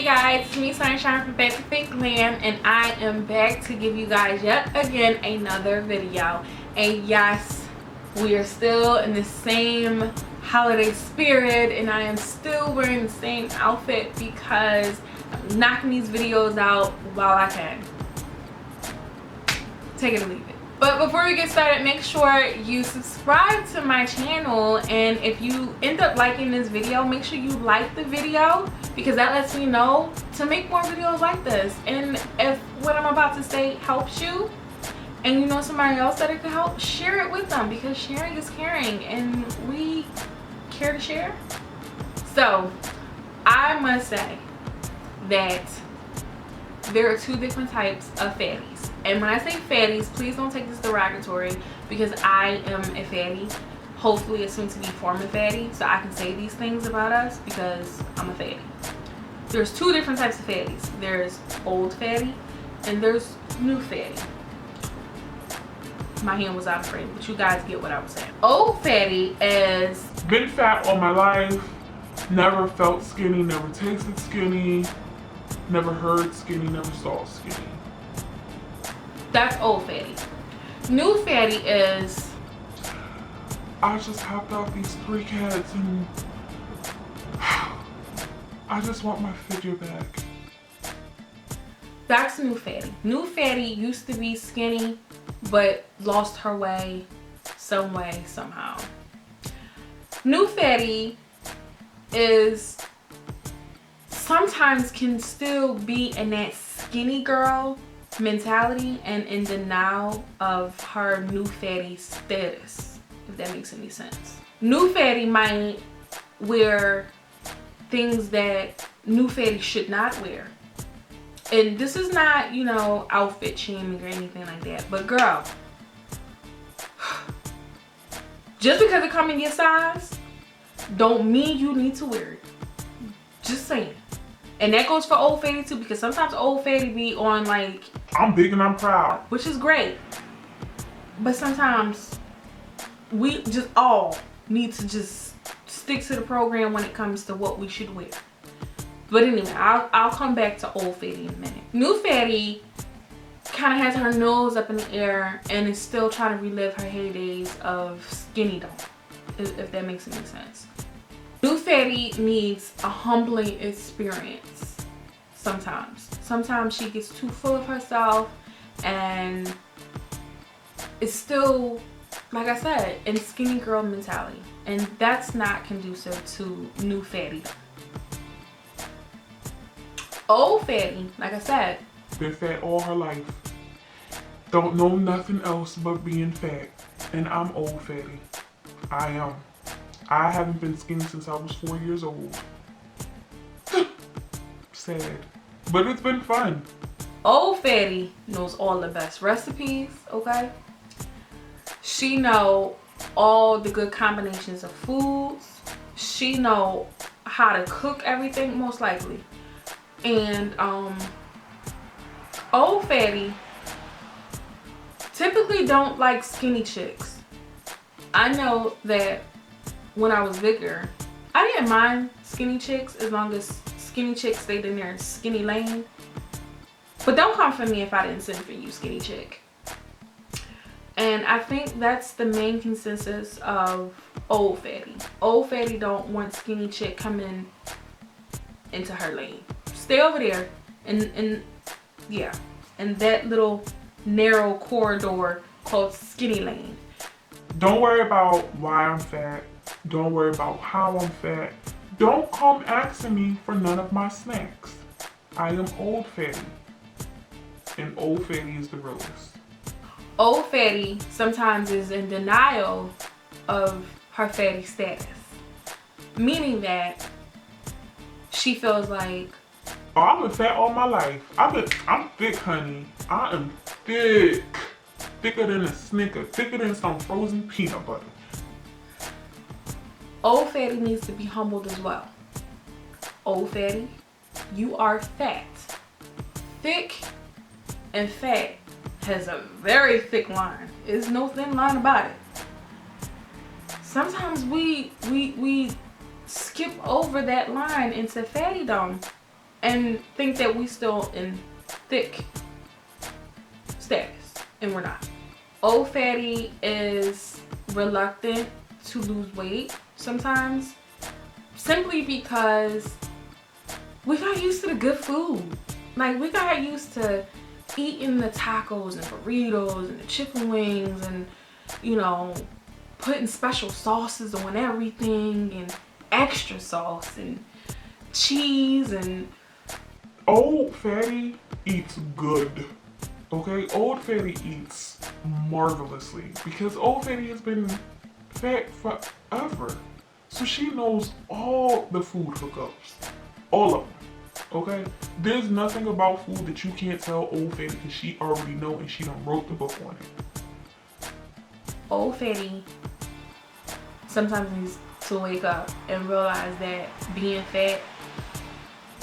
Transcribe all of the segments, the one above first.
guys, it's me Sunshine from Back to Fit Glam, and I am back to give you guys yet again another video. And yes, we are still in the same holiday spirit, and I am still wearing the same outfit because I'm knocking these videos out while I can. Take it or leave it. But before we get started, make sure you subscribe to my channel, and if you end up liking this video, make sure you like the video because that lets me know to make more videos like this. And if what I'm about to say helps you and you know somebody else that it could help, share it with them because sharing is caring and we care to share. So I must say that there are two different types of fatties. And when I say fatties, please don't take this derogatory because I am a fatty. Hopefully a soon to be former fatty, so I can say these things about us because I'm a fatty. There's two different types of fatties. There's old fatty and there's new fatty. My hand was out of frame, but you guys get what I was saying. Old fatty is been fat all my life, never felt skinny, never tasted skinny, never heard skinny, never saw skinny. That's old fatty. New fatty is I just hopped out these 3 cats and I just want my figure back. That's new fatty. New fatty used to be skinny but lost her way some way somehow. New fatty is sometimes can still be in that skinny girl mentality and in denial of her new fatty status, if that makes any sense. New fatty might wear things that new fatty should not wear. And this is not, you know, outfit shaming or anything like that. But girl, just because it comes in your size don't mean you need to wear it. Just saying. And that goes for old fatty too, because sometimes old fatty be on like, I'm big and I'm proud, which is great, but sometimes we just all need to just stick to the program when it comes to what we should wear. But anyway, I'll come back to old fatty in a minute. New fatty kind of has her nose up in the air and is still trying to relive her heydays of skinny dome, if that makes any sense. New fatty needs a humbling experience sometimes. Sometimes she gets too full of herself and it's still, like I said, in skinny girl mentality. And that's not conducive to new fatty. Old fatty, like I said, been fat all her life, don't know nothing else but being fat, and I'm old fatty. I am. I haven't been skinny since I was 4 years old. Sad. But it's been fun. Old fatty knows all the best recipes, okay? She know all the good combinations of foods. She know how to cook everything, most likely. And old fatty typically don't like skinny chicks. I know that when I was bigger, I didn't mind skinny chicks as long as skinny chicks stayed in their skinny lane. But don't come for me if I didn't send for you, skinny chick. And I think that's the main consensus of old fatty. Old fatty don't want skinny chick coming into her lane. Stay over there and yeah, in that little narrow corridor called skinny lane. Don't worry about why I'm fat. Don't worry about how I'm fat. Don't come asking me for none of my snacks. I am old fatty. And old fatty is the realest. Old fatty sometimes is in denial of her fatty status. Meaning that she feels like, oh, I've been fat all my life. I'm thick, honey. I am thick. Thicker than a Snicker. Thicker than some frozen peanut butter. old fatty needs to be humbled as well. Old fatty, you are fat. Thick and fat has a very thick line. There's no thin line about it. Sometimes we skip over that line into fattydom and think that we still in thick status, and we're not. Old fatty is reluctant to lose weight sometimes, simply because we got used to the good food. Like, we got used to eating the tacos and burritos and the chicken wings and, you know, putting special sauces on everything and extra sauce and cheese. And Old fatty eats good. Okay, old fatty eats marvelously because old fatty has been fat forever. So she knows all the food hookups. All of them. Okay? There's nothing about food that you can't tell old fatty because she already know and she done wrote the book on it. Old fatty sometimes needs to wake up and realize that being fat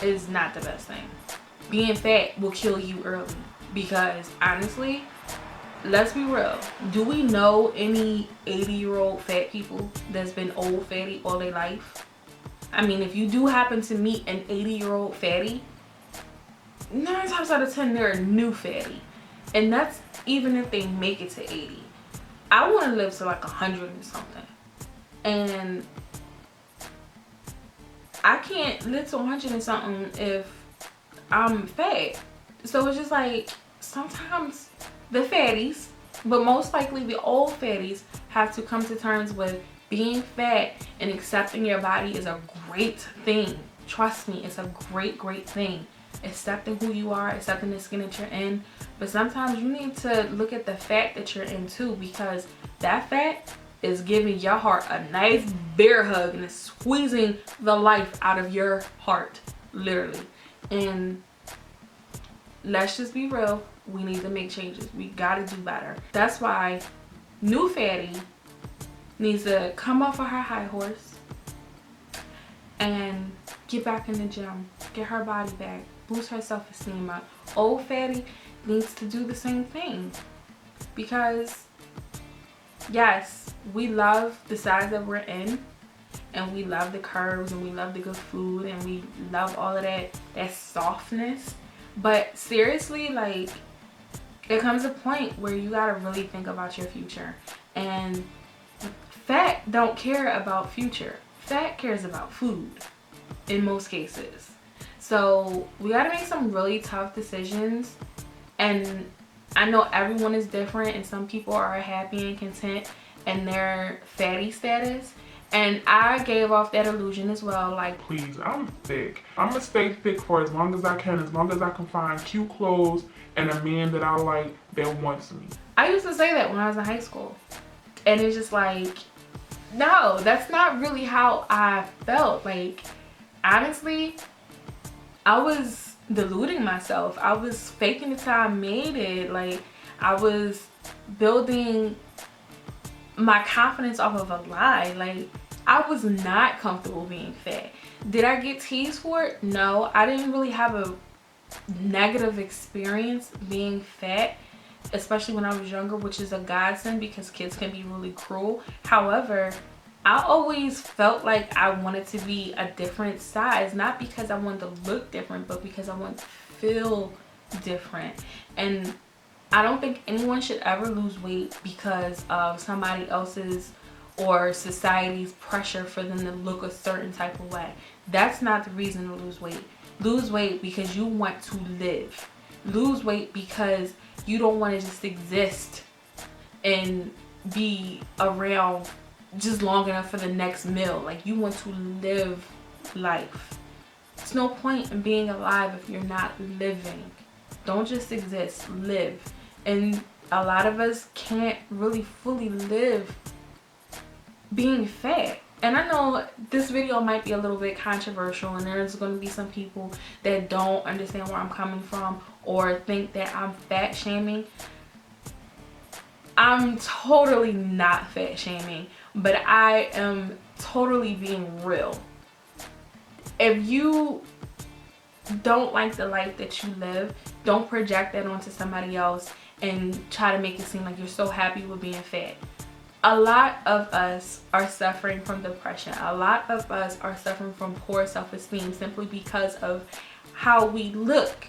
is not the best thing. Being fat will kill you early. Because honestly, let's be real. Do we know any 80-year-old fat people that's been old fatty all their life? I mean, if you do happen to meet an 80-year-old fatty, 9 times out of 10 they're a new fatty. And that's even if they make it to 80. I want to live to like 100 and something. And I can't live to 100 and something if I'm fat. So it's just like, sometimes the fatties, but most likely the old fatties, have to come to terms with being fat and accepting your body is a great thing. Trust me, it's a great thing. Accepting who you are, accepting the skin that you're in. But sometimes you need to look at the fat that you're in too, because that fat is giving your heart a nice bear hug and it's squeezing the life out of your heart, literally. And let's just be real, we need to make changes. We gotta do better. That's why new fatty needs to come off of her high horse and get back in the gym, get her body back, boost her self-esteem up. Old fatty needs to do the same thing, because yes, we love the size that we're in, and we love the curves, and we love the good food, and we love all of that softness. But seriously, like, it comes a point where you gotta really think about your future. And fat don't care about future. Fat cares about food in most cases. So we gotta make some really tough decisions. And I know everyone is different, and some people are happy and content in their fatty status. And I gave off that illusion as well. Like, please, I'm thick. I'm gonna stay thick for as long as I can find cute clothes and a man that I like that wants me. I used to say that when I was in high school. And it's just like, no, that's not really how I felt. Like, honestly, I was deluding myself. I was faking it till I made it. Like, I was building my confidence off of a lie. Like, I was not comfortable being fat. Did I get teased for it? No, I didn't really have a negative experience being fat, especially when I was younger, which is a godsend because kids can be really cruel. However, I always felt like I wanted to be a different size, not because I wanted to look different, but because I wanted to feel different. And I don't think anyone should ever lose weight because of somebody else's or society's pressure for them to look a certain type of way. That's not the reason to lose weight. Lose weight because you want to live. Lose weight because you don't want to just exist and be around just long enough for the next meal. Like, you want to live life. There's no point in being alive if you're not living. Don't just exist, live. And a lot of us can't really fully live being fat. And I know this video might be a little bit controversial, and there's going to be some people that don't understand where I'm coming from or think that I'm fat shaming. I'm totally not fat shaming, but I am totally being real. If you don't like the life that you live, don't project that onto somebody else and try to make it seem like you're so happy with being fat. A lot of us are suffering from depression. A lot of us are suffering from poor self-esteem simply because of how we look,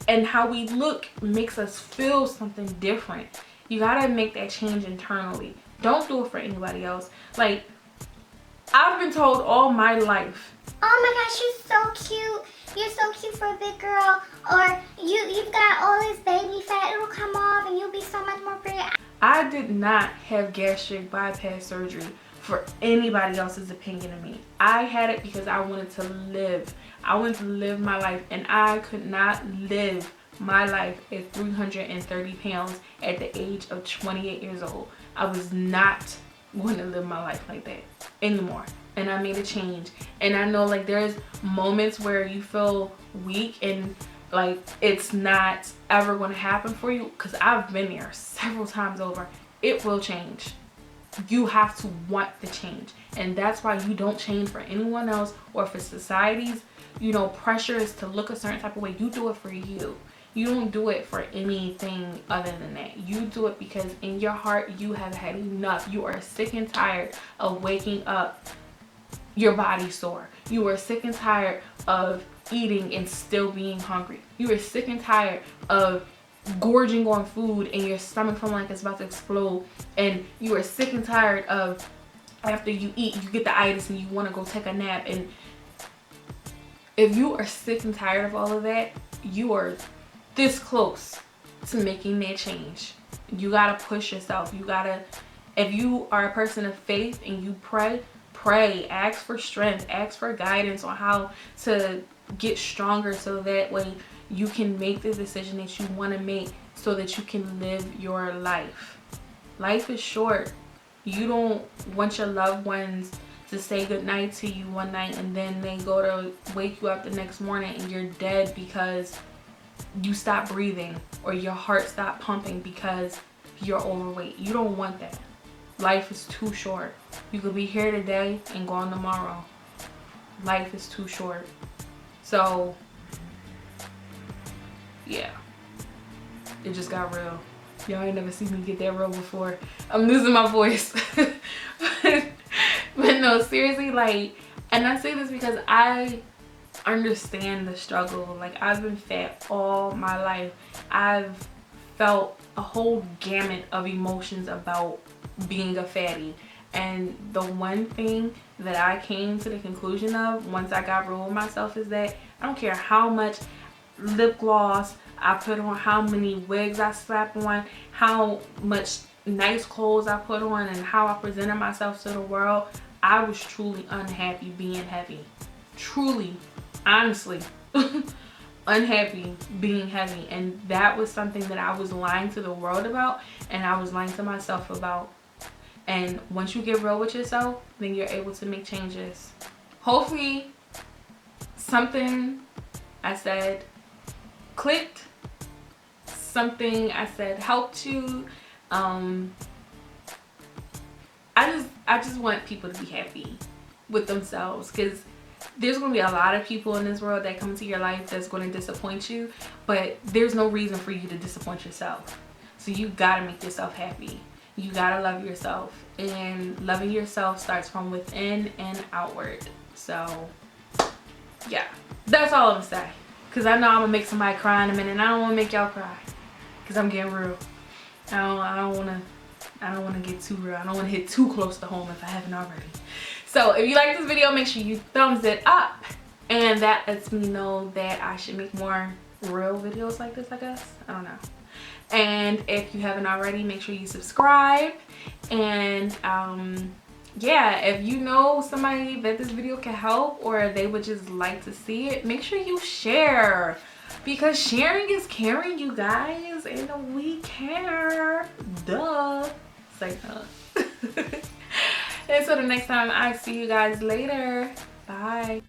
and how we look makes us feel something different. You gotta make that change internally. Don't do it for anybody else. Like, I've been told all my life, oh my gosh, you're so cute. You're so cute for a big girl. Or you've got all this baby fat, it'll come off and you'll be so much more pretty. I did not have gastric bypass surgery for anybody else's opinion of me. I had it because I wanted to live. I wanted to live my life, and I could not live my life at 330 pounds at the age of 28 years old. I was not going to live my life like that anymore. And I made a change. And I know, like, there's moments where you feel weak and like it's not ever going to happen for you, because I've been there several times over. It will change. You have to want the change, and that's why you don't change for anyone else or for society's, you know, pressures to look a certain type of way. You do it for you. You don't do it for anything other than that. You do it because in your heart you have had enough. You are sick and tired of waking up your body sore. You are sick and tired of eating and still being hungry. You are sick and tired of gorging on food and your stomach feeling like it's about to explode. And you are sick and tired of, after you eat, you get the itis and you want to go take a nap. And if you are sick and tired of all of that, you are this close to making that change. You gotta push yourself. You gotta, if you are a person of faith and you pray, ask for strength, ask for guidance on how to get stronger, so that way you can make the decision that you want to make, so that you can live your life. Life is short. You don't want your loved ones to say goodnight to you one night and then they go to wake you up the next morning and you're dead because you stop breathing, or your heart stopped pumping because you're overweight. You don't want that. Life is too short. You could be here today and gone tomorrow. Life is too short. So yeah, it just got real. Y'all ain't never seen me get that real before. I'm losing my voice. But no, seriously, like, and I say this because I understand the struggle. Like, I've been fat all my life. I've felt a whole gamut of emotions about being a fatty. And the one thing that I came to the conclusion of once I got real with myself is that I don't care how much lip gloss I put on, how many wigs I slap on, how much nice clothes I put on, and how I presented myself to the world, I was truly unhappy being heavy. Truly, honestly, unhappy being heavy. And that was something that I was lying to the world about, and I was lying to myself about. And once you get real with yourself, then you're able to make changes. Hopefully something I said clicked, something I said helped you. I just want people to be happy with themselves, because there's going to be a lot of people in this world that come into your life that's going to disappoint you, but there's no reason for you to disappoint yourself. So you gotta make yourself happy. You gotta love yourself, and loving yourself starts from within and outward. So yeah, that's all I'm gonna say, because I know I'm gonna make somebody cry in a minute, and I don't want to make y'all cry, because I'm getting real. I don't want to get too real. I don't want to hit too close to home if I haven't already. So if you like this video, make sure you thumbs it up, and that lets me know that I should make more real videos like this, I guess. I don't know. And if you haven't already, make sure you subscribe. And yeah, if you know somebody that this video can help, or they would just like to see it, make sure you share, because sharing is caring, you guys, and we care. Duh. It's like duh. And so the next time I see you guys later. Bye.